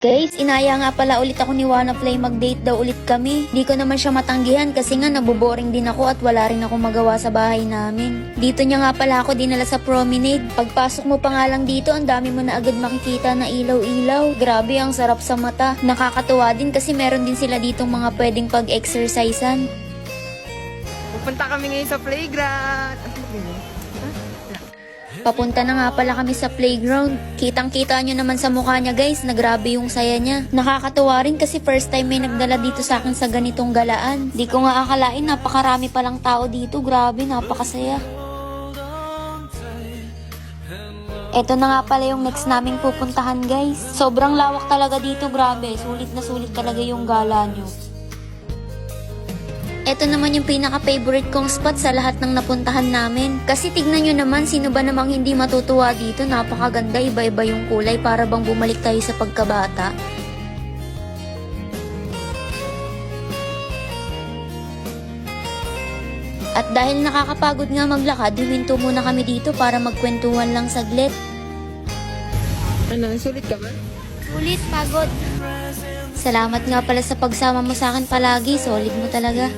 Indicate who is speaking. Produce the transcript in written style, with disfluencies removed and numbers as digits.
Speaker 1: Guys, inaya nga pala ulit ako ni Wanna Play mag-date daw ulit kami. Di ko naman siya matanggihan kasi nga naboboring din ako at wala rin ako magawa sa bahay namin. Dito niya nga pala ako dinala sa promenade. Pagpasok mo pa nga lang dito, ang dami mo na agad makikita na ilaw-ilaw. Grabe, ang sarap sa mata. Nakakatuwa din kasi meron din sila ditong mga pwedeng pag-exercisean.
Speaker 2: Pupunta kami ngayon sa playground.
Speaker 1: Papunta na nga pala kami sa playground. Kitang-kita nyo naman sa mukha niya guys, na grabe yung saya niya. Nakakatuwa rin kasi first time may nagdala dito sa akin sa ganitong galaan. Di ko nga akalain, napakarami palang tao dito. Grabe, napakasaya. Eto na nga pala yung next naming pupuntahan guys. Sobrang lawak talaga dito, grabe. Sulit na sulit talaga yung gala nyo. Ito naman yung pinaka-favorite kong spot sa lahat ng napuntahan namin. Kasi tignan nyo naman, sino ba namang hindi matutuwa dito? Napakaganda, iba-iba yung kulay para bang bumalik tayo sa pagkabata. At dahil nakakapagod nga maglakad, huminto muna kami dito para magkwentuhan lang saglit.
Speaker 2: Ano, sulit ka ba?
Speaker 1: Sulit, pagod. Salamat nga pala sa pagsama mo sa akin palagi, solid mo talaga.